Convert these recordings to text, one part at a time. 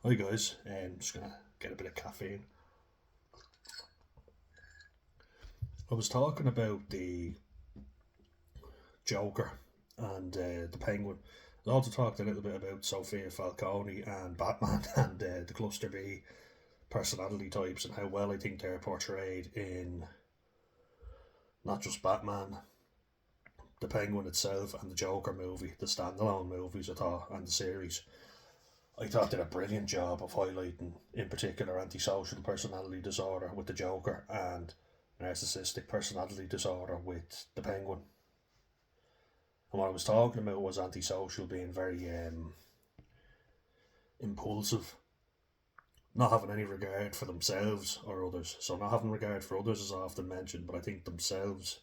Hi guys, just gonna get a bit of caffeine. I was talking about the Joker and the Penguin. I also talked a little bit about Sophia Falcone and Batman and the Cluster B personality types and how well I think they're portrayed in not just Batman, the Penguin itself, and the Joker movie, the standalone movies I thought, and the series. I thought did a brilliant job of highlighting, in particular, antisocial personality disorder with the Joker and narcissistic personality disorder with the Penguin. And what I was talking about was antisocial being very impulsive, not having any regard for themselves or others. So not having regard for others is often mentioned, but I think themselves,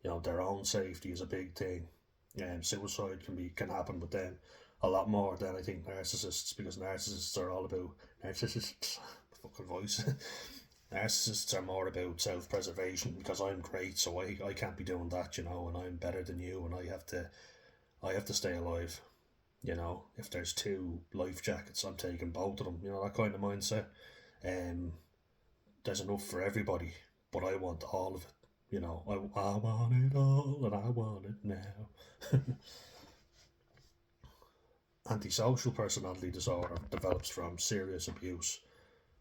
their own safety is a big thing. Suicide can happen with them a lot more than I think narcissists, because narcissists are all about narcissists. Fucking voice. Narcissists are more about self-preservation because I'm great, so I can't be doing that, and I'm better than you, and I have to stay alive. If there's two life jackets, I'm taking both of them. That kind of mindset. Um, there's enough for everybody, but I want all of it. I want it all, and I want it now. Antisocial personality disorder develops from serious abuse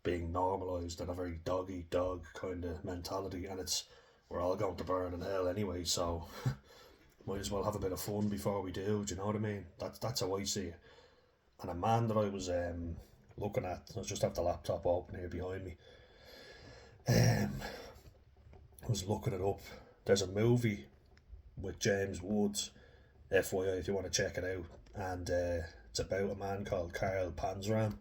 being normalised and a very dog eat dog kind of mentality, and it's we're all going to burn in hell anyway, so might as well have a bit of fun before we do. Do you know what I mean? That's how I see it. And a man that I was looking at, I just have the laptop open here behind me. I was looking it up. There's a movie with James Woods, FYI, if you want to check it out, and it's about a man called Carl Panzram.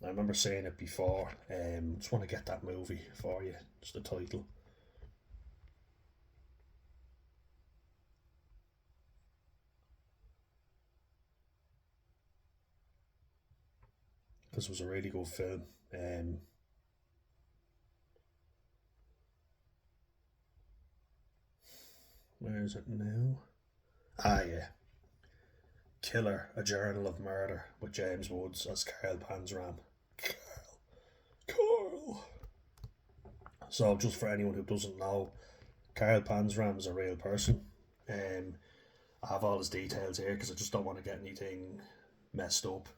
I remember seeing it before. Just want to get that movie for you. Just the title. Because it was a really good film. Where is it now? Yeah. Killer, A Journal of Murder with James Woods as Carl Panzram. Carl. So, just for anyone who doesn't know, Carl Panzram is a real person. Um, I have all his details here because I just don't want to get anything messed up.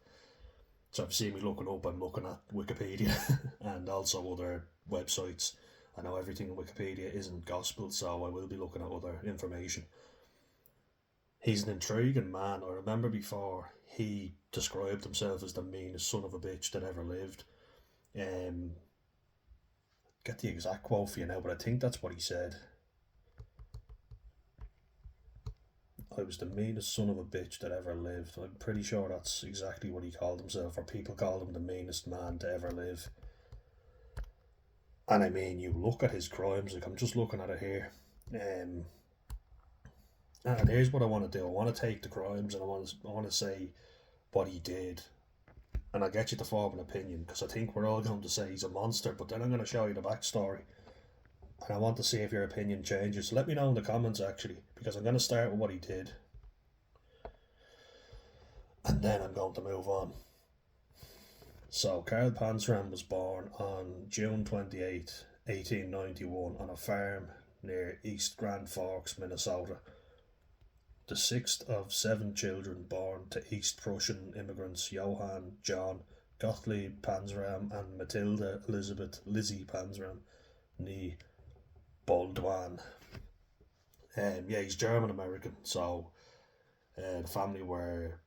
So if you see me looking up, I'm looking at Wikipedia and also other websites. I know everything in Wikipedia isn't gospel, so I will be looking at other information. He's an intriguing man. I remember before he described himself as the meanest son of a bitch that ever lived. Um, get the exact quote for you now, but I think that's what he said. I was the meanest son of a bitch that ever lived. I'm pretty sure that's exactly what he called himself, or people called him the meanest man to ever live. And I mean, you look at his crimes, like I'm just looking at it here. And here's what I want to do. I want to take the crimes and I want to say what he did, and I'll get you to form an opinion because I think we're all going to say he's a monster. But then I'm going to show you the backstory, and I want to see if your opinion changes. So let me know in the comments actually, because I'm going to start with what he did, and then I'm going to move on. So Carl Panzram was born on June 28th, 1891, on a farm near East Grand Forks, Minnesota, the sixth of seven children born to East Prussian immigrants Johann John Gottlieb Panzram and Matilda Elizabeth Lizzie Panzram, nee Baldwin. Yeah, he's German American, so the family were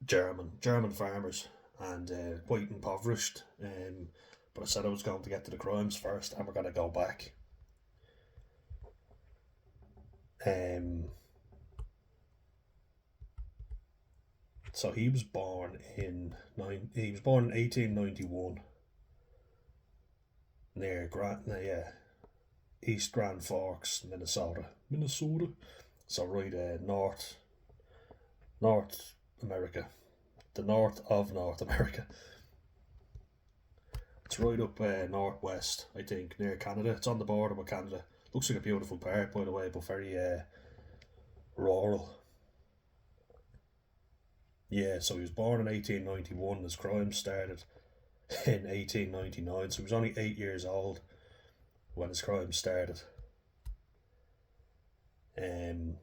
German farmers and quite impoverished. But I said I was going to get to the crimes first, and we're going to go back. So he was born in 1891 near East Grand Forks, Minnesota. So right North America, the north of North America. It's right up northwest, I think, near Canada. It's on the border with Canada. Looks like a beautiful park, by the way, but very rural. Yeah, so he was born in 1891. His crime started in 1899, so he was only 8 years old when his crime started. Um,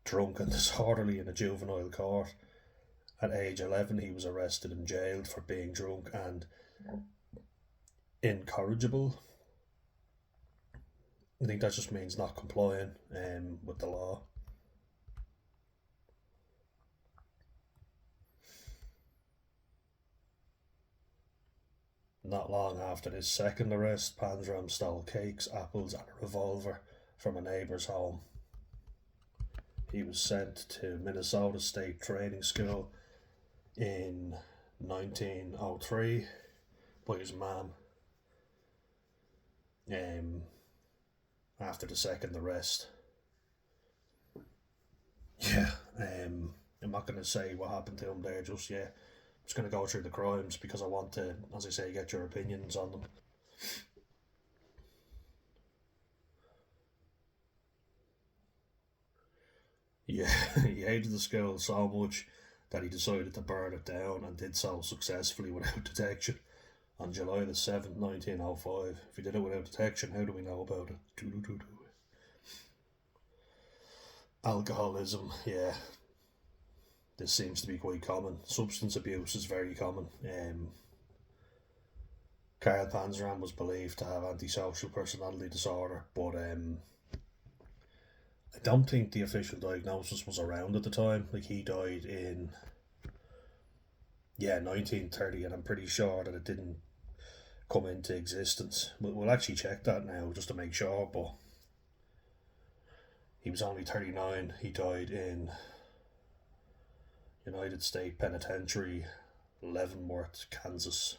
Drunk and disorderly in a juvenile court. At age 11, he was arrested and jailed for being drunk and incorrigible. I think that just means not complying with the law. Not long after his second arrest, Panzram stole cakes, apples, and a revolver from a neighbour's home. He was sent to Minnesota State Training School in 1903 by his mum. After the second arrest. Yeah, I'm not going to say what happened to him there just yet. I'm just going to go through the crimes because I want to, as I say, get your opinions on them. Yeah, he hated the school so much that he decided to burn it down and did so successfully without detection on July the 7th, 1905. If he did it without detection, how do we know about it? Doo-doo-doo-doo. Alcoholism, yeah, this seems to be quite common. Substance abuse is very common. Carl Panzram was believed to have antisocial personality disorder, but I don't think the official diagnosis was around at the time. Like, he died in 1930, and I'm pretty sure that it didn't come into existence. We'll actually check that now just to make sure, but he was only 39. He died in United States Penitentiary, Leavenworth, Kansas.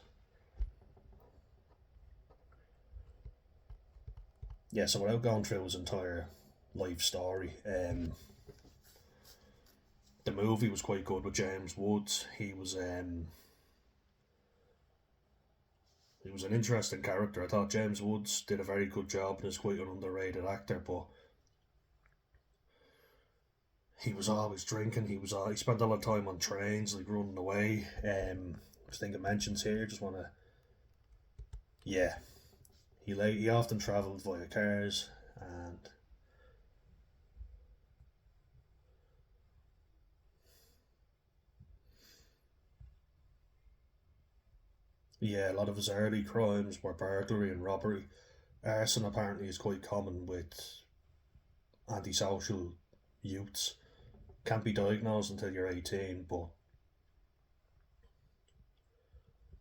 Yeah, so without going through his entire life story, the movie was quite good with James Woods. He was an interesting character. I thought James Woods did a very good job and is quite an underrated actor, but he was always drinking. He spent a lot of time on trains, like running away. I think it mentions here. Just want to, yeah. He often travelled via cars, and yeah, a lot of his early crimes were burglary and robbery. Arson apparently is quite common with antisocial youths. Can't be diagnosed until you're 18, but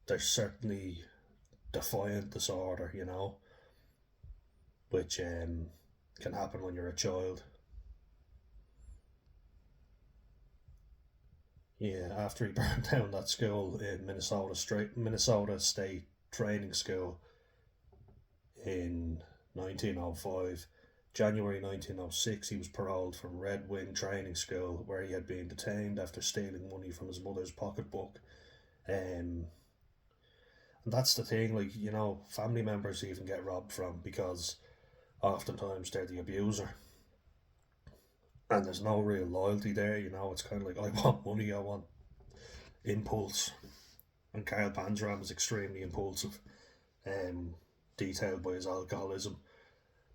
there's certainly defiant disorder, which can happen when you're a child. Yeah, after he burned down that school in Minnesota State Training School in 1905, January 1906, he was paroled from Red Wing Training School, where he had been detained after stealing money from his mother's pocketbook. And that's the thing, like, family members even get robbed from because oftentimes they're the abuser. And there's no real loyalty there, it's kind of like, I want money, I want impulse. And Carl Panzram is extremely impulsive, detailed by his alcoholism.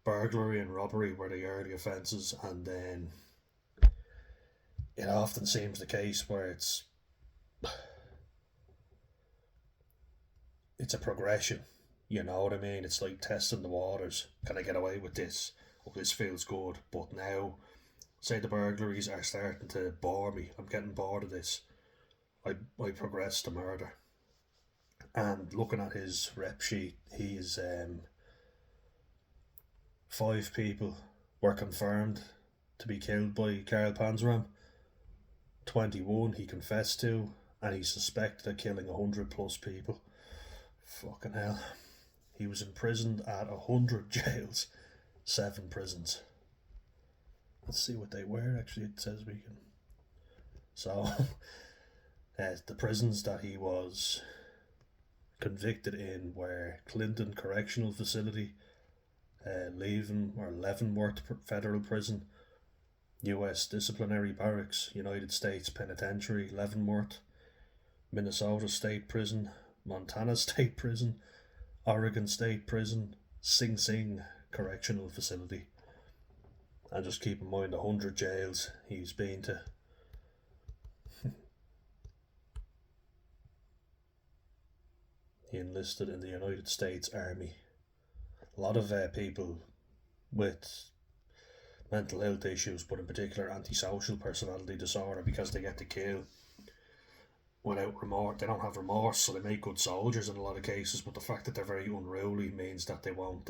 Burglary and robbery were the early offences, and then it often seems the case where it's a progression. You know what I mean? It's like testing the waters. Can I get away with this? Oh, this feels good. But now, say the burglaries are starting to bore me. I'm getting bored of this. I progress to murder. And looking at his rep sheet, he's 5 people were confirmed to be killed by Carl Panzram. 21 he confessed to, and he's suspected of killing 100 plus people. Fucking hell. He was imprisoned at 100 jails, 7 prisons. Let's see what they were. Actually, it says we can. So, the prisons that he was convicted in were Clinton Correctional Facility, Leavenworth Federal Prison, US Disciplinary Barracks, United States Penitentiary, Leavenworth, Minnesota State Prison, Montana State Prison, Oregon State Prison, Sing Sing Correctional Facility. And just keep in mind 100 jails he's been to. He enlisted in the United States Army. A lot of people with mental health issues, but in particular antisocial personality disorder, because they get to kill without remorse. They don't have remorse, so they make good soldiers in a lot of cases, but the fact that they're very unruly means that they won't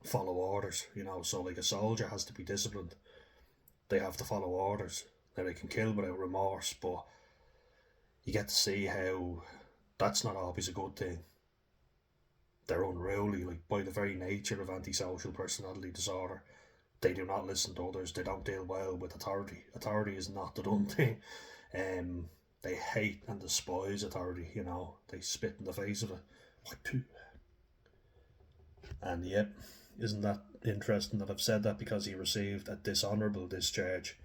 follow orders, so like a soldier has to be disciplined. They have to follow orders. Now they can kill without remorse, but you get to see how that's not always a good thing. They're unruly, like by the very nature of antisocial personality disorder. They do not listen to others. They don't deal well with authority. Authority is not the done thing. They hate and despise authority, They spit in the face of it. And yep, isn't that interesting that I've said that because he received a dishonourable discharge?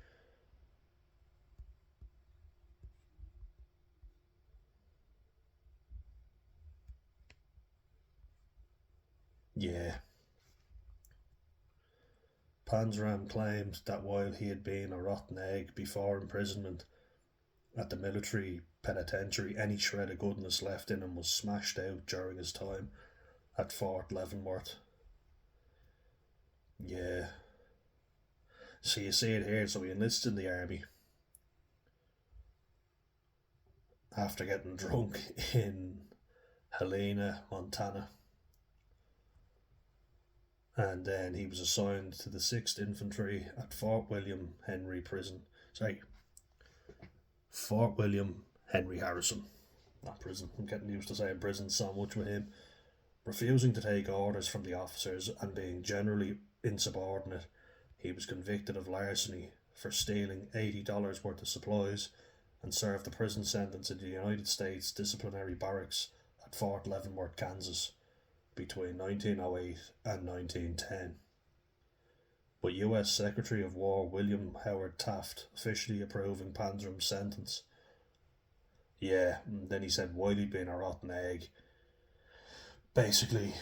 Yeah. Panzram claimed that while he had been a rotten egg before imprisonment at the military penitentiary, any shred of goodness left in him was smashed out during his time at Fort Leavenworth. Yeah. So you see it here. So he enlisted in the army after getting drunk in Helena, Montana. And then he was assigned to the 6th Infantry at Fort William Henry Prison. Fort William Henry Harrison. Not prison. I'm getting used to saying prison so much with him. Refusing to take orders from the officers and being generally insubordinate, he was convicted of larceny for stealing $80 worth of supplies and served a prison sentence in the United States Disciplinary Barracks at Fort Leavenworth, Kansas, between 1908 and 1910. But US Secretary of War William Howard Taft officially approving Panzram's sentence. Yeah, and then he said while he'd been a rotten egg, basically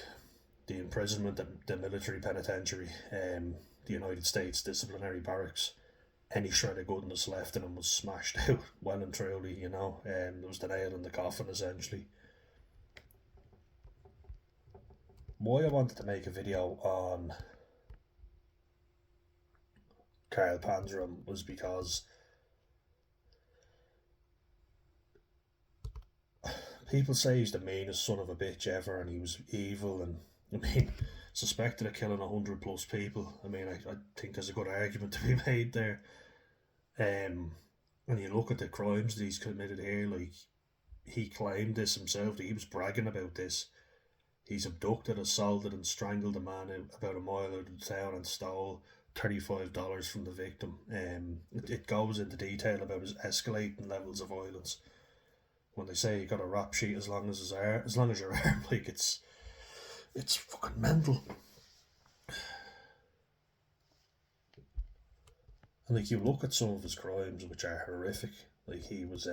the imprisonment at the military penitentiary, the United States Disciplinary Barracks, any shred of goodness left in him was smashed out well and truly, there was the nail in the coffin essentially. Why I wanted to make a video on Carl Panzram was because people say he's the meanest son of a bitch ever and he was evil and, suspected of killing 100 plus people. I think there's a good argument to be made there. And you look at the crimes that he's committed here, like, he claimed this himself, he was bragging about this. He's abducted, assaulted and strangled a man about a mile out of town and stole $35 from the victim. It goes into detail about his escalating levels of violence. When they say you got a rap sheet as long as your arm, like it's fucking mental. And like you look at some of his crimes, which are horrific. Like he was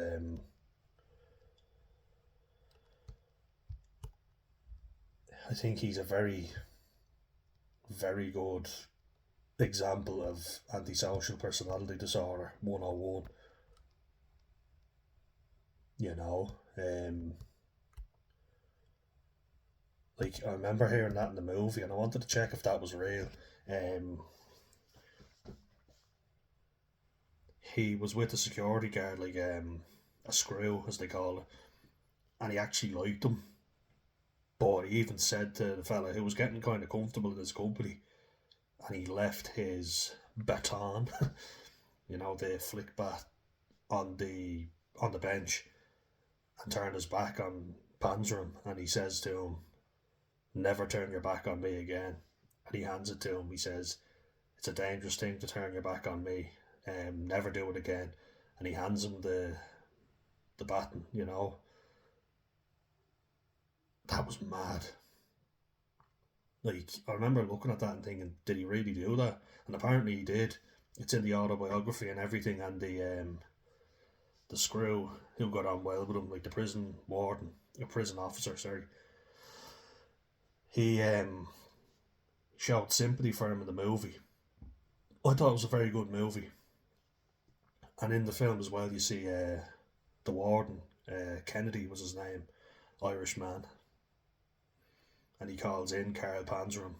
I think he's a very, very good example of antisocial personality disorder 101. Like I remember hearing that in the movie and I wanted to check if that was real. He was with a security guard, like a screw as they call it, and he actually liked him. But he even said to the fella who was getting kind of comfortable in his company, and he left his baton, the flick bat, on the bench, and turned his back on Panzram, and he says to him, "Never turn your back on me again." And he hands it to him. He says, "It's a dangerous thing to turn your back on me. Never do it again." And he hands him the baton. That was mad. Like, I remember looking at that and thinking, did he really do that? And apparently he did. It's in the autobiography and everything, and the screw who got on well with him, like the prison warden, a prison officer, sorry, he showed sympathy for him in the movie. I thought it was a very good movie, and in the film as well, you see the warden, Kennedy was his name, Irish man, and he calls in Carl Panzram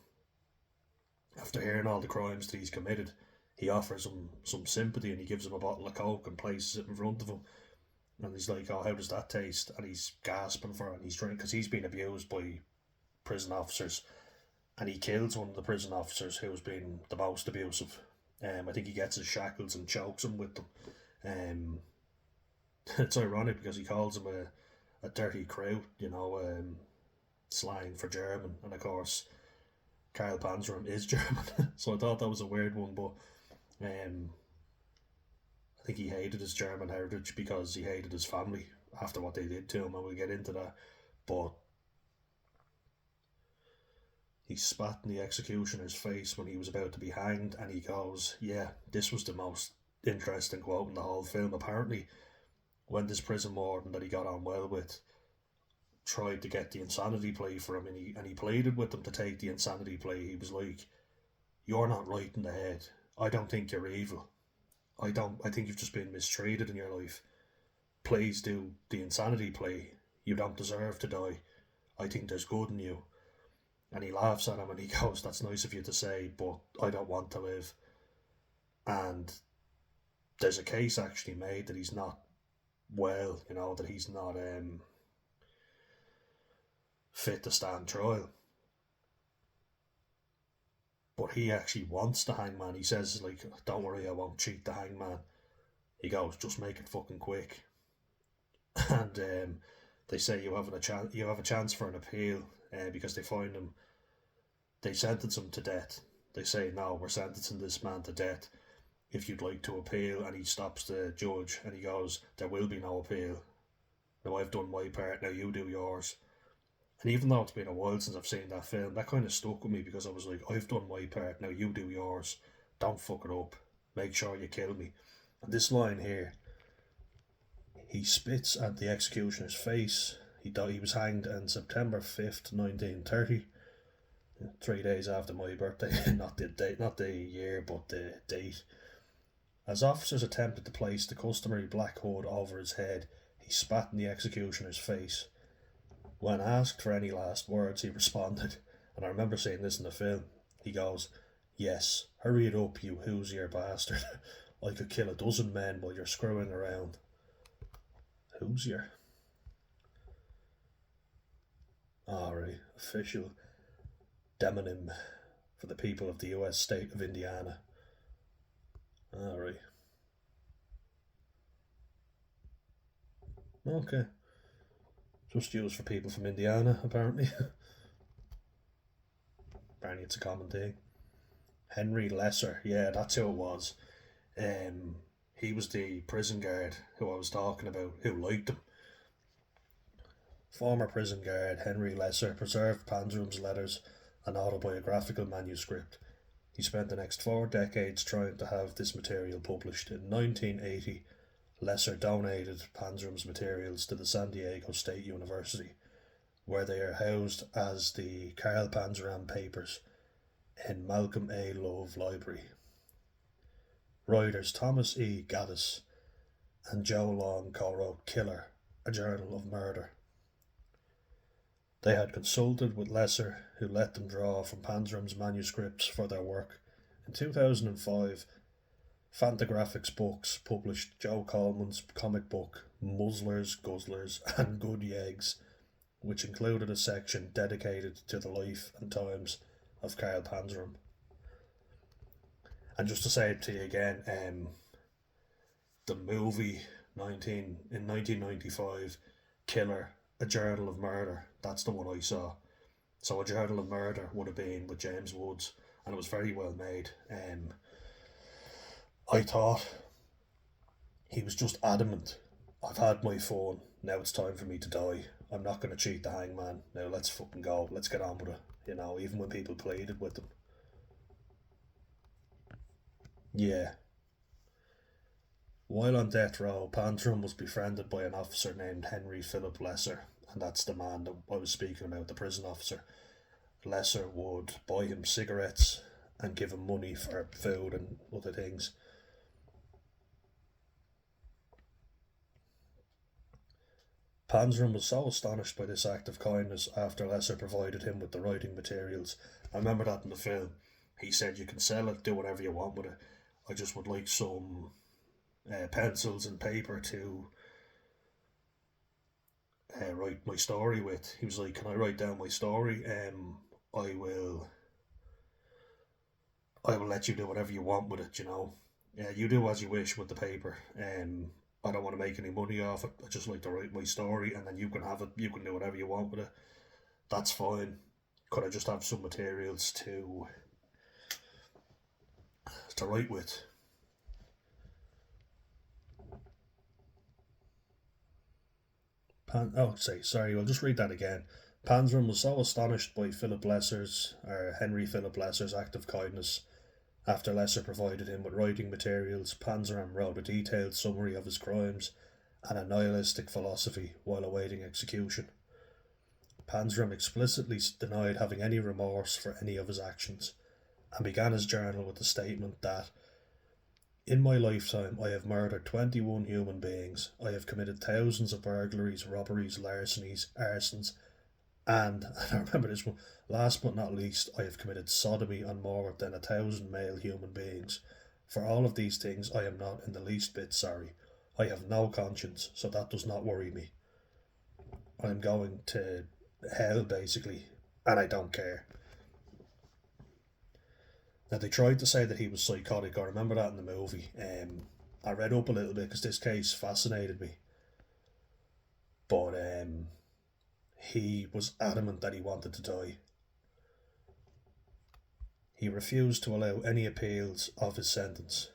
after hearing all the crimes that he's committed. He offers him some sympathy and he gives him a bottle of coke and places it in front of him. And he's like, "Oh, how does that taste?" And he's gasping for it, and he's drinking because he's been abused by prison officers, and he kills one of the prison officers who's been the most abusive. I think he gets his shackles and chokes him with them. It's ironic because he calls him a dirty crew, slang for German, and of course, Carl Panzram is German, so I thought that was a weird one, but I think he hated his German heritage because he hated his family after what they did to him, and we'll get into that. But he spat in the executioner's face when he was about to be hanged, and he goes, "Yeah, this was the most interesting quote in the whole film." Apparently, when this prison warden that he got on well with tried to get the insanity plea for him, and he pleaded with them to take the insanity plea, he was like, "You're not right in the head. I don't think you're evil. I think you've just been mistreated in your life. Please do the insanity plea. You don't deserve to die. I think there's good in you." And he laughs at him and he goes, "That's nice of you to say, but I don't want to live." And there's a case actually made that he's not well, that he's not fit to stand trial. But he actually wants the hangman. He says, like, "Don't worry, I won't cheat the hangman." He goes, "Just make it fucking quick." And they say you have a chance for an appeal, because they sentence him to death. They say, "No, we're sentencing this man to death if you'd like to appeal." And he stops the judge and he goes, "There will be no appeal. Now I've done my part, now you do yours." And even though it's been a while since I've seen that film, that kind of stuck with me because I was like, "I've done my part, now you do yours. Don't fuck it up. Make sure you kill me." And this line here, he spits at the executioner's face. He was hanged on September 5th, 1930, 3 days after my birthday. Not the year, but the date. As officers attempted to place the customary black hood over his head, he spat in the executioner's face. When asked for any last words, he responded, and I remember seeing this in the film, he goes, "Yes, hurry it up, you Hoosier bastard. I could kill a dozen men while you're screwing around." Hoosier. Alright, official demonym for the people of the US state of Indiana. Alright. Okay. Just used for people from Indiana, apparently. Apparently it's a common thing. Henry Lesser, yeah, that's who it was. He was the prison guard who I was talking about, who liked him. Former prison guard Henry Lesser preserved Panzram's letters, an autobiographical manuscript. He spent the next 4 decades trying to have this material published. In 1980, Lesser donated Panzram's materials to the San Diego State University, where they are housed as the Carl Panzram Papers in Malcolm A. Love Library. Writers Thomas E. Gaddis and Joe Long co-wrote Killer, a Journal of Murder. They had consulted with Lesser, who let them draw from Panzram's manuscripts for their work. In 2005, Fantagraphics Books published Joe Coleman's comic book Muzzlers, Guzzlers and Good Yegs, which included a section dedicated to the life and times of Carl Panzram. And just to say it to you again, the movie in 1995, Killer, a Journal of Murder, that's the one I saw. So A Journal of Murder would have been with James Woods, and it was very well made. I thought he was just adamant. "I've had my fun, now it's time for me to die. I'm not going to cheat the hangman. Now let's fucking go, let's get on with it." Even when people pleaded with him. Yeah, While on death row, Panzram was befriended by an officer named Henry Philip Lesser, and that's the man that I was speaking about, the prison officer. Lesser would buy him cigarettes and give him money for food and other things. Panzram was so astonished by this act of kindness after Lesser provided him with the writing materials. I remember that in the film. He said, "You can sell it, do whatever you want with it. I just would like some pencils and paper to write my story with." He was like, "Can I write down my story? I will let you do whatever you want with it, you know. You do as you wish with the paper. I don't want to make any money off it. I just like to write my story, and then you can have it. You can do whatever you want with it. That's fine. Could I just have some materials to write with?" Sorry, I'll just read that again. Panzram was so astonished by Henry Philip Lesser's act of kindness. After Lesser provided him with writing materials, Panzram wrote a detailed summary of his crimes and a nihilistic philosophy while awaiting execution. Panzram explicitly denied having any remorse for any of his actions, and began his journal with the statement that, "In my lifetime I have murdered 21 human beings, I have committed thousands of burglaries, robberies, larcenies, arsons, and I remember this one, last but not least, I have committed sodomy on more than 1,000 male human beings. For all of these things I am not in the least bit sorry. I have no conscience, so that does not worry me. I'm going to hell, basically, and I don't care." Now, they tried to say that he was psychotic. I remember that in the movie. I read up a little bit because this case fascinated me. But he was adamant that he wanted to die. He refused to allow any appeals of his sentence.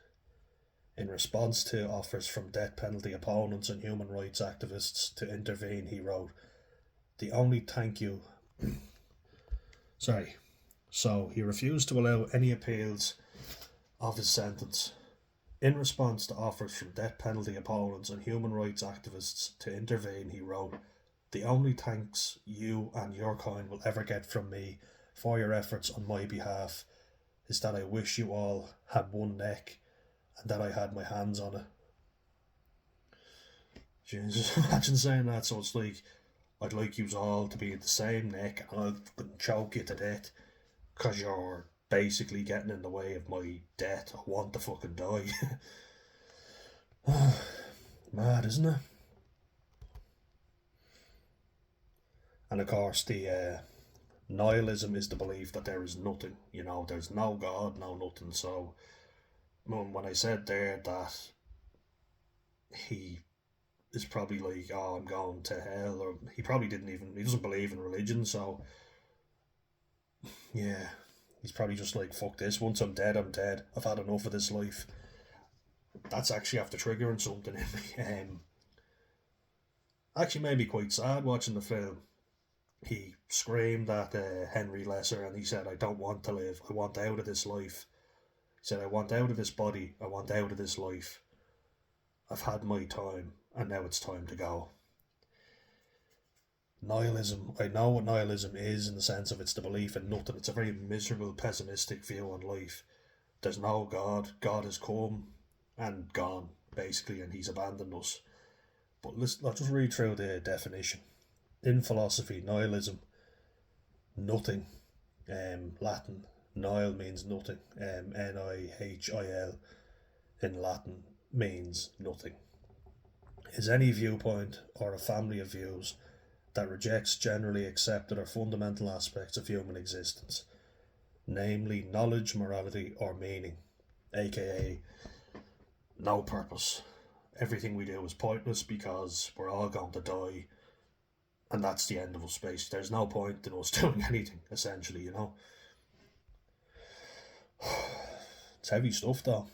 In response to offers from death penalty opponents and human rights activists to intervene, he wrote, "The only thank you..." So he refused to allow any appeals of his sentence. In response to offers from death penalty opponents and human rights activists to intervene, he wrote, "The only thanks you and your kind will ever get from me for your efforts on my behalf is that I wish you all had one neck and that I had my hands on it." Jesus, imagine saying that. So it's like, "I'd like you all to be at the same neck and I'll choke you to death because you're basically getting in the way of my death. I want to fucking die." Mad, isn't it? And of course, the nihilism is the belief that there is nothing. You know, there's no God, no nothing. So when I said there that he is probably like, "Oh, I'm going to hell," or he doesn't believe in religion, so yeah, he's probably just like, "Fuck this, once I'm dead, I'm dead. I've had enough of this life." That's actually after triggering something in me. Actually made me quite sad watching the film. He screamed at Henry Lesser and he said, "I don't want to live. I want out of this life." He said, "I want out of this body. I want out of this life. I've had my time and now it's time to go." Nihilism, I know what nihilism is in the sense of it's the belief in nothing. It's a very miserable, pessimistic view on life. There's no God. God has come and gone, basically, and he's abandoned us. But I'll just read through the definition. In philosophy, nihilism, nothing, Latin, nihil means nothing, nihil in Latin means nothing, is any viewpoint or a family of views that rejects generally accepted or fundamental aspects of human existence, namely knowledge, morality, or meaning, aka no purpose. Everything we do is pointless because we're all going to die, and that's the end of us, space. There's no point in us doing anything, essentially, you know. It's heavy stuff, though.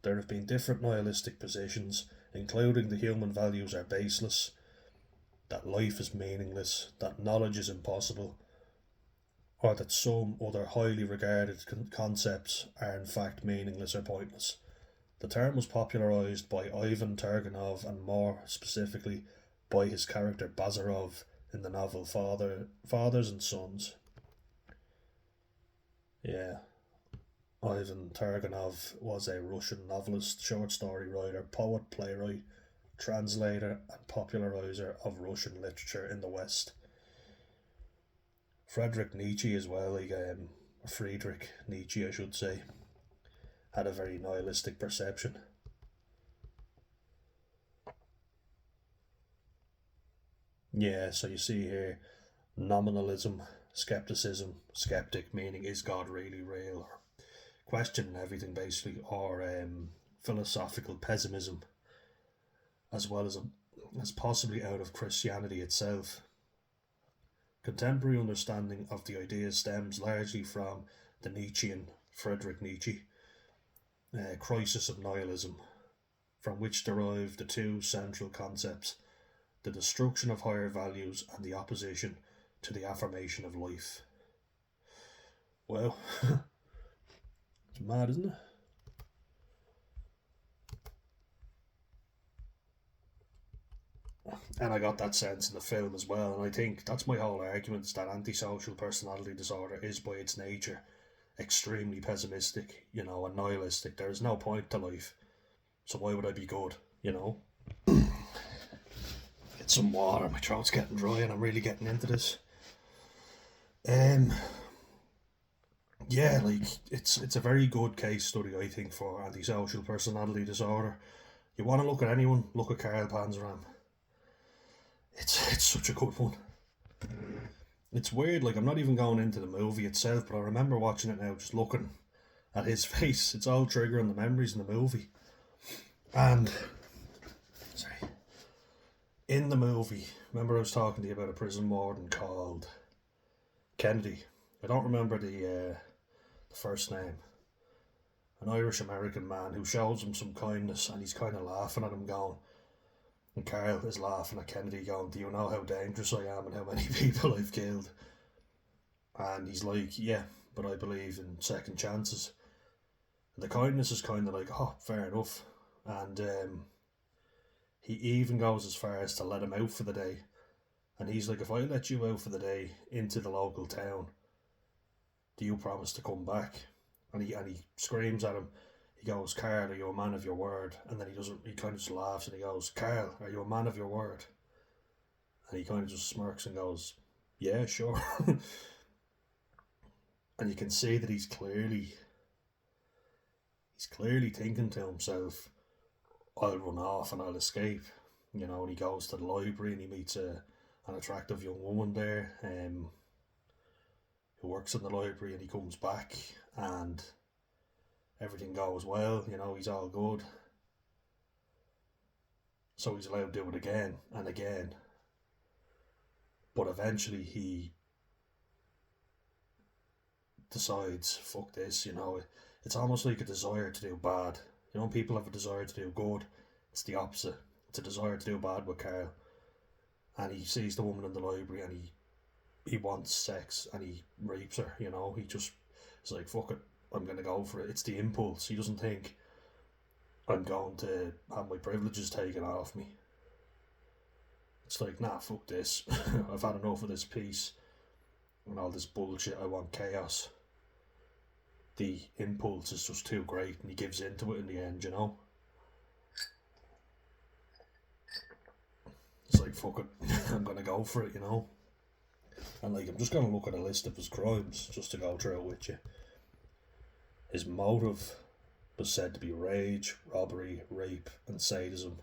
There have been different nihilistic positions, including the human values are baseless, that life is meaningless, that knowledge is impossible, or that some other highly regarded concepts are in fact meaningless or pointless. The term was popularised by Ivan Turgenev and more specifically by his character Bazarov in the novel Fathers and Sons. Yeah, Ivan Turgenev was a Russian novelist, short story writer, poet, playwright, translator, and populariser of Russian literature in the West. Friedrich Nietzsche as well, Friedrich Nietzsche, I should say, had a very nihilistic perception. Yeah, so you see here nominalism, skepticism, skeptic meaning is God really real, or questioning everything basically, or philosophical pessimism, as well as possibly out of Christianity itself. Contemporary understanding of the idea stems largely from the Nietzschean Friedrich Nietzsche crisis of nihilism, from which derive the two central concepts: the destruction of higher values and the opposition to the affirmation of life. Well, it's mad, isn't it? And I got that sense in the film as well, and I think that's my whole argument, is that antisocial personality disorder is by its nature extremely pessimistic, and nihilistic. There is no point to life, so why would I be good, Get some water, my throat's getting dry and I'm really getting into this. Yeah, like, it's a very good case study, I think, for antisocial personality disorder. You want to look at anyone, look at Carl Panzram. It's such a good one. It's weird, like, I'm not even going into the movie itself, but I remember watching it now, just looking at his face. It's all triggering the memories in the movie. And, sorry, in the movie, remember I was talking to you about a prison warden called Kennedy. I don't remember the first name. An Irish-American man who shows him some kindness, and he's kind of laughing at him going, and Carl is laughing at Kennedy going, do you know how dangerous I am and how many people I've killed? And he's like, yeah, but I believe in second chances. And the kindness is kind of like, oh, fair enough. And he even goes as far as to let him out for the day. And he's like, if I let you out for the day into the local town, do you promise to come back? And he screams at him. He goes, Carl, are you a man of your word? And then he kind of just laughs and he goes, Carl, are you a man of your word? And he kind of just smirks and goes, yeah, sure. And you can see that he's clearly thinking to himself, I'll run off and I'll escape. And he goes to the library and he meets an attractive young woman there who works in the library, and he comes back and everything goes well, he's all good. So he's allowed to do it again and again. But eventually he decides, fuck this, it's almost like a desire to do bad. People have a desire to do good. It's the opposite. It's a desire to do bad with Carl. And he sees the woman in the library and he wants sex and he rapes her, He just is like, fuck it, I'm going to go for it. It's the impulse. He doesn't think, I'm going to have my privileges taken off me. It's like, nah, fuck this. I've had enough of this peace and all this bullshit. I want chaos. The impulse is just too great and he gives in to it in the end, It's like, fuck it, I'm going to go for it, And like, I'm just going to look at a list of his crimes just to go through it with you. His motive was said to be rage, robbery, rape, and sadism.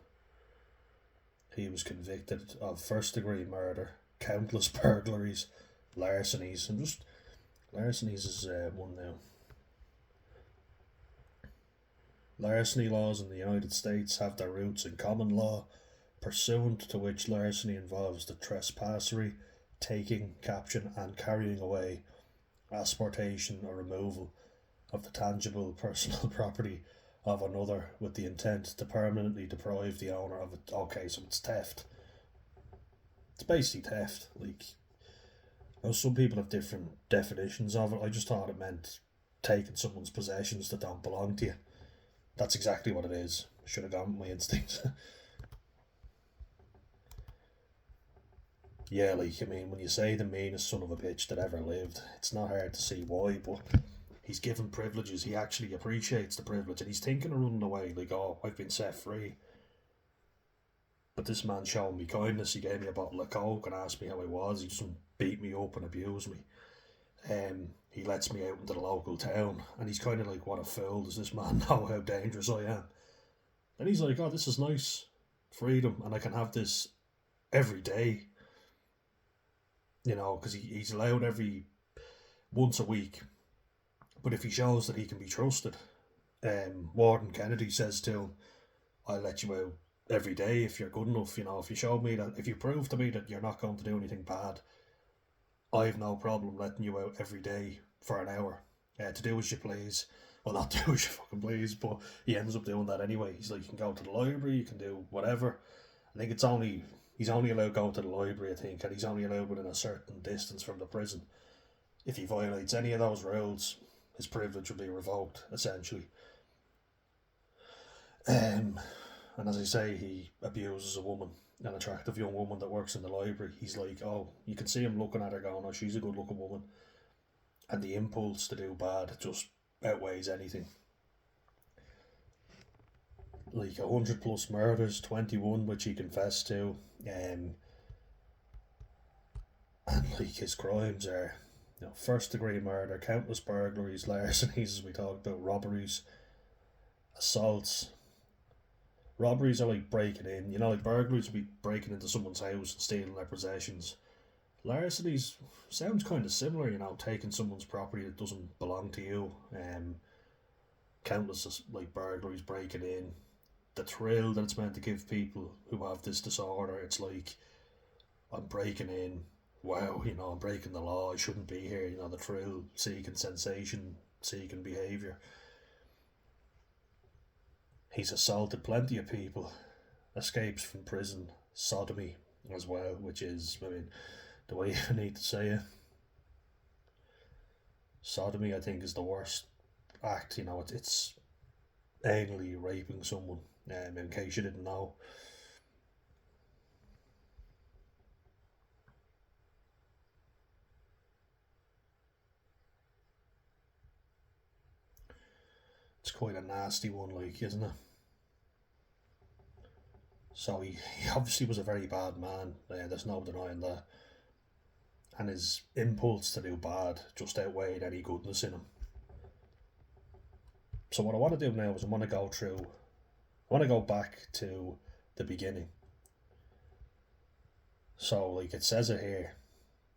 He was convicted of first-degree murder, countless burglaries, larcenies, and just larcenies is one now. Larceny laws in the United States have their roots in common law, pursuant to which larceny involves the trespassery, taking, capture, and carrying away, asportation or removal of the tangible personal property of another with the intent to permanently deprive the owner of it. Okay, so it's theft. It's basically theft. Like, some people have different definitions of it. I just thought it meant taking someone's possessions that don't belong to you. That's exactly what it is. Should have gone with my instincts. Yeah, like, I mean, when you say the meanest son of a bitch that ever lived, it's not hard to see why, but he's given privileges. He actually appreciates the privilege, and he's thinking of running away, like, oh, I've been set free. But this man showed me kindness. He gave me a bottle of coke and asked me how I was. He doesn't beat me up and abuse me. He lets me out into the local town, and he's kind of like, what a fool, does this man know how dangerous I am? And he's like, oh, this is nice, freedom, and I can have this every day, because he's allowed every once a week. But if he shows that he can be trusted, Warden Kennedy says to him, I'll let you out every day if you're good enough. If you show me that, if you prove to me that you're not going to do anything bad, I've no problem letting you out every day for an hour to do as you please. Well, not do as you fucking please, but he ends up doing that anyway. He's like, you can go to the library, you can do whatever. I think he's only allowed to go to the library, I think, and he's only allowed within a certain distance from the prison. If he violates any of those rules, his privilege will be revoked, essentially. And as I say, he abuses a woman, an attractive young woman that works in the library. He's like, oh, you can see him looking at her going, oh, she's a good looking woman. And the impulse to do bad just outweighs anything. Like 100 plus murders, 21 which he confessed to. And like his crimes are, first degree murder, countless burglaries, larcenies, as we talked about, robberies, assaults. Robberies are like breaking in, like burglaries would be breaking into someone's house and stealing their possessions. Larcenies sounds kind of similar, taking someone's property that doesn't belong to you. Countless like burglaries, breaking in. The thrill that it's meant to give people who have this disorder, it's like, I'm breaking in, wow, I'm breaking the law, I shouldn't be here, the thrill seeking, sensation seeking behaviour. He's assaulted plenty of people, escapes from prison, sodomy as well, which is, the way you need to say it. Sodomy, I think, is the worst act, it's anally raping someone, in case you didn't know. It's quite a nasty one, like, isn't it? So he obviously was a very bad man, there's no denying that. And his impulse to do bad just outweighed any goodness in him. So what I want to do now is I want to go back to the beginning. So, like it says it here,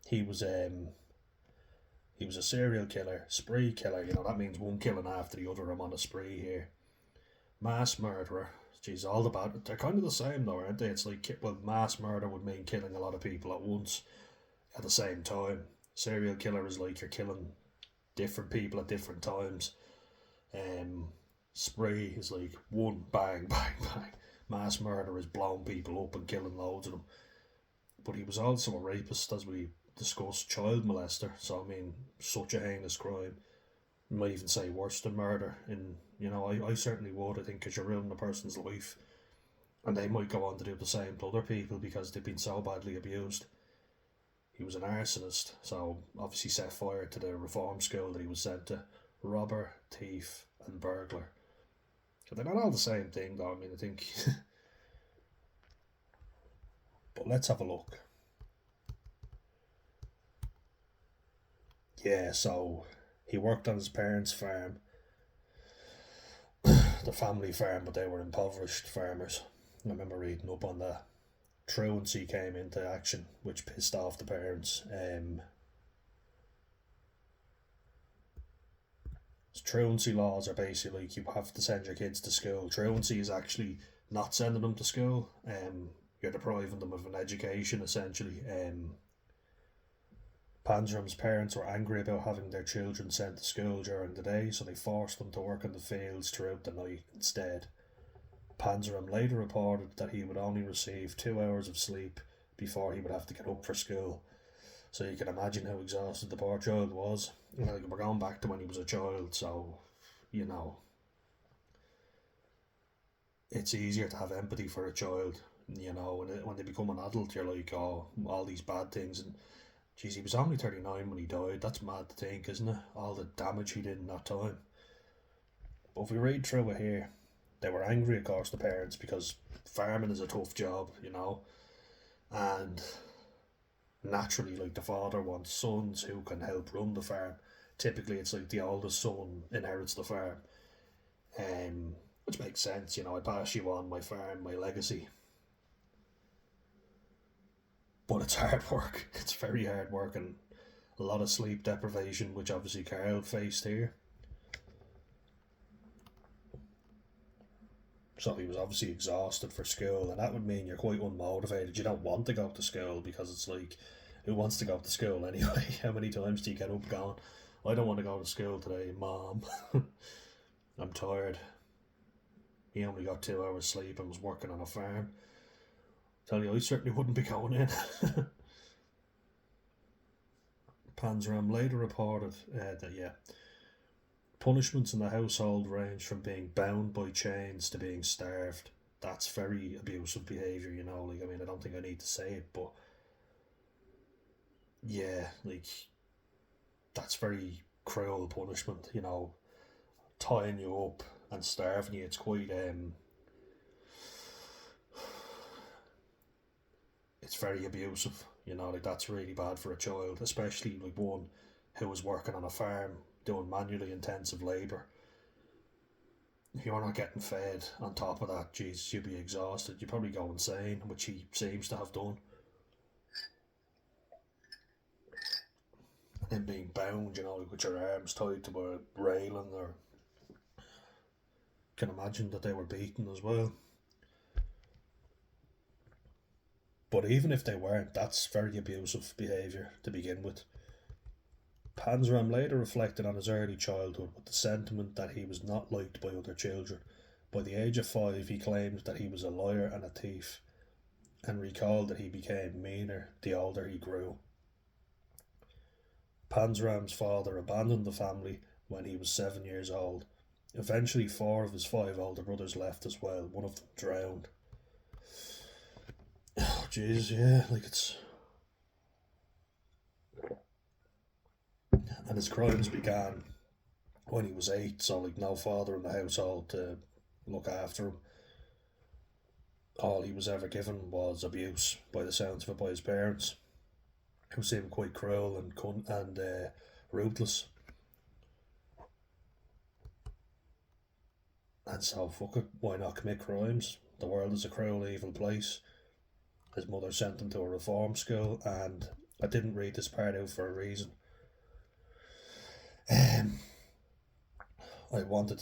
he was a serial killer, spree killer. That means one killing after the other. I'm on a spree here. Mass murderer. Geez, all the bad. They're kind of the same though, aren't they? It's like, well, mass murder would mean killing a lot of people at once, at the same time. Serial killer is like you're killing different people at different times. Spree is like one bang, bang, bang. Mass murder is blowing people up and killing loads of them. But he was also a rapist, as we discussed, child molester. So such a heinous crime. You might even say worse than murder. And I certainly would. I think because you're ruining a person's life, and they might go on to do the same to other people because they've been so badly abused. He was an arsonist, so obviously set fire to the reform school that he was sent to. Robber, thief, and burglar. They're not all the same thing, though. I think. But let's have a look. Yeah, so he worked on his parents' farm, the family farm, but they were impoverished farmers. I remember reading up on that. Truancy came into action, which pissed off the parents. Truancy laws are basically like you have to send your kids to school. Truancy is actually not sending them to school. You're depriving them of an education, essentially. Panzram's parents were angry about having their children sent to school during the day, so they forced them to work in the fields throughout the night instead. Panzram later reported that he would only receive 2 hours of sleep before he would have to get up for school. So you can imagine how exhausted the poor child was. We're going back to when he was a child, so, it's easier to have empathy for a child. You know, when they become an adult, you're like, oh, all these bad things. And geez, he was only 39 when he died. That's mad to think, isn't it? All the damage he did in that time. But if we read through it here, they were angry, of course, the parents, because farming is a tough job, you know. And naturally, like, the father wants sons who can help run the farm. Typically, it's like the oldest son inherits the farm, which makes sense, you know. I pass you on my farm, my legacy. But it's hard work. It's very hard work, and a lot of sleep deprivation, which obviously Carl faced here. So he was obviously exhausted for school, and that would mean you're quite unmotivated. You don't want to go to school because it's like, who wants to go to school anyway? How many times do you get up going, I don't want to go to school today, Mom. I'm tired. He only got 2 hours sleep and was working on a farm. Tell you, I certainly wouldn't be going in. Panzram later reported that, yeah, punishments in the household range from being bound by chains to being starved. That's very abusive behaviour, you know. Like, I mean, I don't think I need to say it, but yeah, like, that's very cruel punishment, you know, tying you up and starving you. It's quite, it's very abusive, you know, like, that's really bad for a child, especially like one who was working on a farm doing manually intensive labour. If you're not getting fed on top of that, Jesus, you'd be exhausted. You'd probably go insane, which he seems to have done. And then being bound, you know, like with your arms tied to a railing, or can imagine that they were beaten as well. But even if they weren't, that's very abusive behaviour to begin with. Panzram later reflected on his early childhood with the sentiment that he was not liked by other children. By the age of 5, he claimed that he was a liar and a thief, and recalled that he became meaner the older he grew. Panzram's father abandoned the family when he was 7 years old. Eventually, 4 of his 5 older brothers left as well. One of them drowned. Oh, jeez, yeah, like, it's. And his crimes began when he was 8, so, like, no father in the household to look after him. All he was ever given was abuse, by the sounds of it, by his parents, who seemed quite cruel and ruthless. And so, fuck it, why not commit crimes? The world is a cruel, evil place. His mother sent him to a reform school, and I didn't read this part out for a reason. I wanted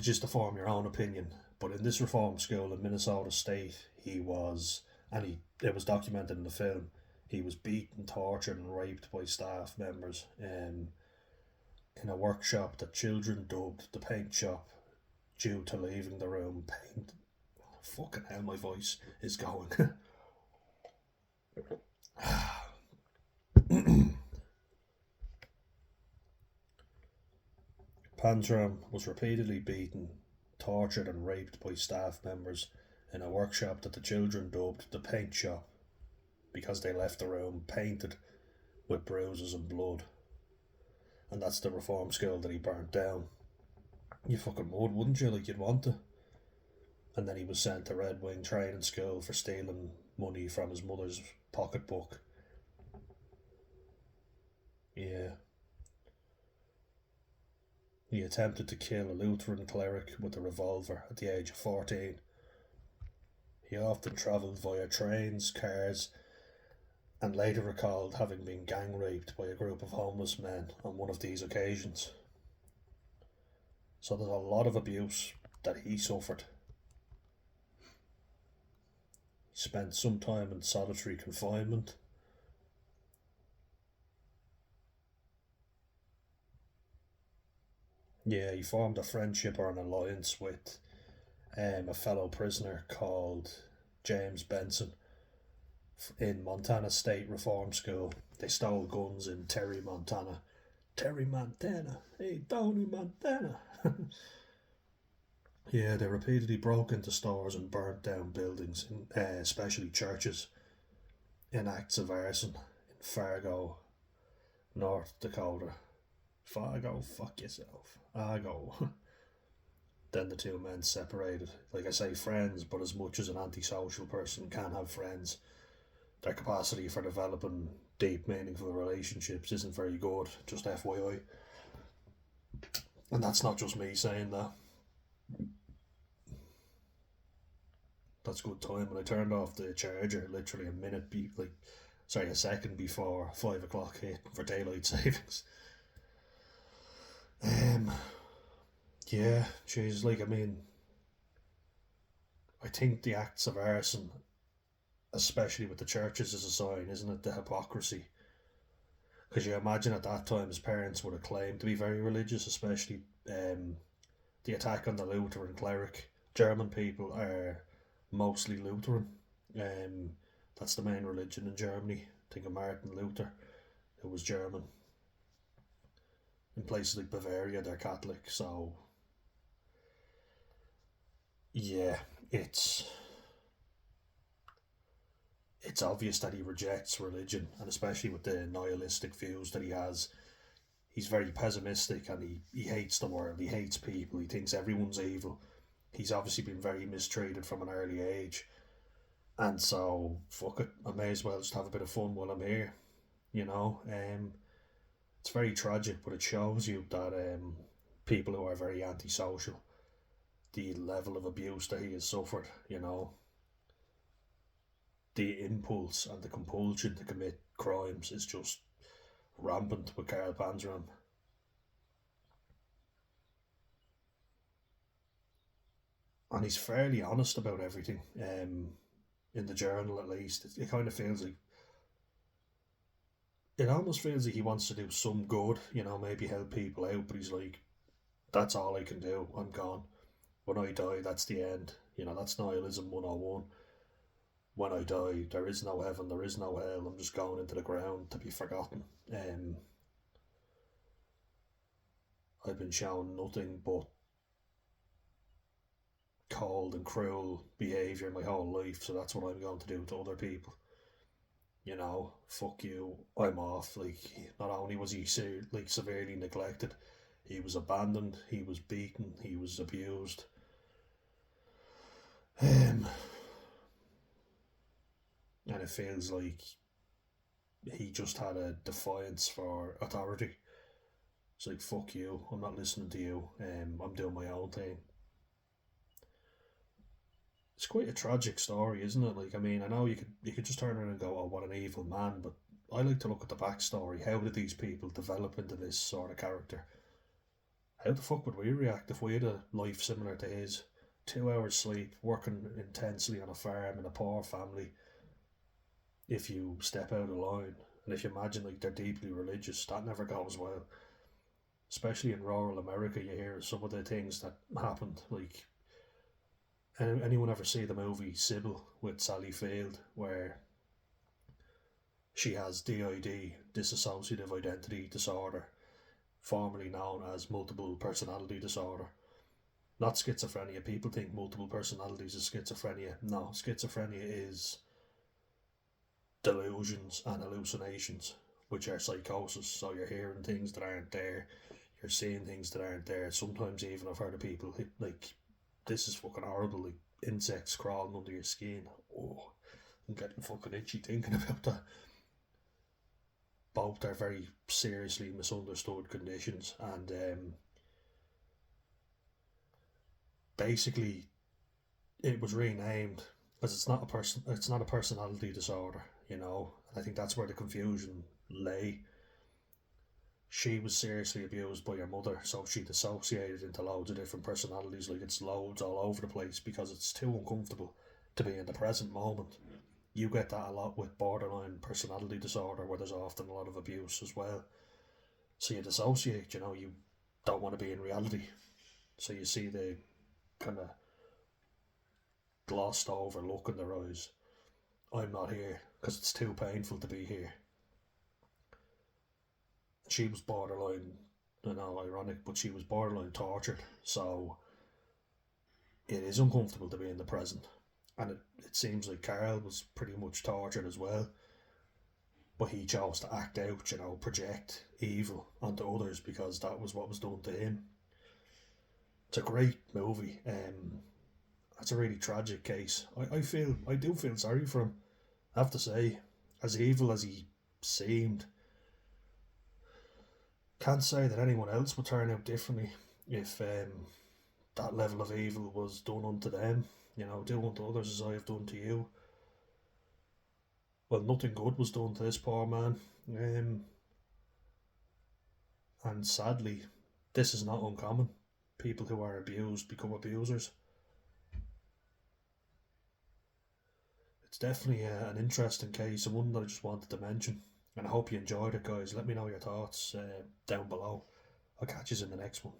just to form your own opinion. But in this reform school in Minnesota State, it was documented in the film, he was beaten, tortured, and raped by staff members in a workshop that children dubbed the paint shop due to leaving the room paint. Fucking hell, my voice is going. Panzram was repeatedly beaten, tortured, and raped by staff members in a workshop that the children dubbed the paint shop because they left the room painted with bruises and blood. And that's the reform school that he burnt down. You fucking would, wouldn't you? Like, you'd want to. And then he was sent to Red Wing training school for stealing money from his mother's pocketbook. Yeah. He attempted to kill a Lutheran cleric with a revolver at the age of 14. He often travelled via trains, cars, and later recalled having been gang raped by a group of homeless men on one of these occasions. So there's a lot of abuse that he suffered. He spent some time in solitary confinement. Yeah, he formed a friendship or an alliance with a fellow prisoner called James Benson in Montana State Reform School. They stole guns in Terry, Montana. Terry, Montana. Hey, Tony, Montana. Yeah, they repeatedly broke into stores and burnt down buildings, especially churches, in acts of arson in Fargo, North Dakota. Fargo, fuck yourself. Argo. Then the two men separated. Like I say, friends, but as much as an antisocial person can have friends, their capacity for developing deep, meaningful relationships isn't very good, just FYI. And that's not just me saying that. That's good time. And I turned off the charger literally a second before 5 o'clock hit for daylight savings. Um, yeah, jeez, like, I mean, I think the acts of arson, especially with the churches, is a sign, isn't it? The hypocrisy. Because you imagine at that time his parents would have claimed to be very religious, especially the attack on the Lutheran cleric. German people are mostly Lutheran. Um, that's the main religion in Germany. Think of Martin Luther, who was German. In places like Bavaria, they're Catholic. So yeah, it's it's obvious that he rejects religion, and especially with the nihilistic views that he has. He's very pessimistic, and he hates the world. He hates people. He thinks everyone's evil. He's obviously been very mistreated from an early age, and so fuck it. I may as well just have a bit of fun while I'm here. You know, it's very tragic, but it shows you that people who are very antisocial, the level of abuse that he has suffered. You know, the impulse and the compulsion to commit crimes is just rampant with Carl Panzram. And he's fairly honest about everything. In the journal, at least, it kind of feels like it almost feels like he wants to do some good, maybe help people out, but he's like, that's all I can do. I'm gone. When I die, that's the end. That's nihilism 101. When I die, there is no heaven, there is no hell. I'm just going into the ground to be forgotten. I've been shown nothing but cold and cruel behaviour my whole life, so that's what I'm going to do to other people. Fuck you, I'm off. Like, not only was he severely neglected, he was abandoned, he was beaten, he was abused. Um, and it feels like he just had a defiance for authority. It's like, fuck you, I'm not listening to you, I'm doing my own thing. It's quite a tragic story, isn't it? Like, I mean, I know you could just turn around and go, "Oh, what an evil man," but I like to look at the backstory. How did these people develop into this sort of character? How the fuck would we react if we had a life similar to his? 2 hours sleep, working intensely on a farm in a poor family. If you step out of line, and if you imagine like they're deeply religious, that never goes well. Especially in rural America, you hear some of the things that happened. Like, anyone ever see the movie Sybil with Sally Field, where she has DID, dissociative identity disorder, formerly known as multiple personality disorder? Not schizophrenia. People think multiple personalities is schizophrenia. No, schizophrenia is delusions and hallucinations, which are psychosis. So you're hearing things that aren't there, you're seeing things that aren't there. Sometimes even I've heard of people like, this is fucking horrible, like insects crawling under your skin. Oh, I'm getting fucking itchy thinking about that. Both are very seriously misunderstood conditions, and basically it was renamed because it's not a personality disorder, And I think that's where the confusion lay. She was seriously abused by her mother, so she dissociated into loads of different personalities. Like, it's loads all over the place because it's too uncomfortable to be in the present moment. You get that a lot with borderline personality disorder, where there's often a lot of abuse as well. So you dissociate, you don't want to be in reality. So you see the kind of glossed over look in their eyes. I'm not here because it's too painful to be here. She was borderline, I know, ironic, but she was borderline tortured. So it is uncomfortable to be in the present. And it seems like Carl was pretty much tortured as well, but he chose to act out, project evil onto others because that was what was done to him. It's a great movie. It's a really tragic case. I do feel sorry for him. I have to say, as evil as he seemed, can't say that anyone else would turn out differently if that level of evil was done unto them. Do unto others as I have done to you. Well, nothing good was done to this poor man. And sadly, this is not uncommon. People who are abused become abusers. It's definitely an interesting case and one that I just wanted to mention. And I hope you enjoyed it, guys. Let me know your thoughts down below. I'll catch you in the next one.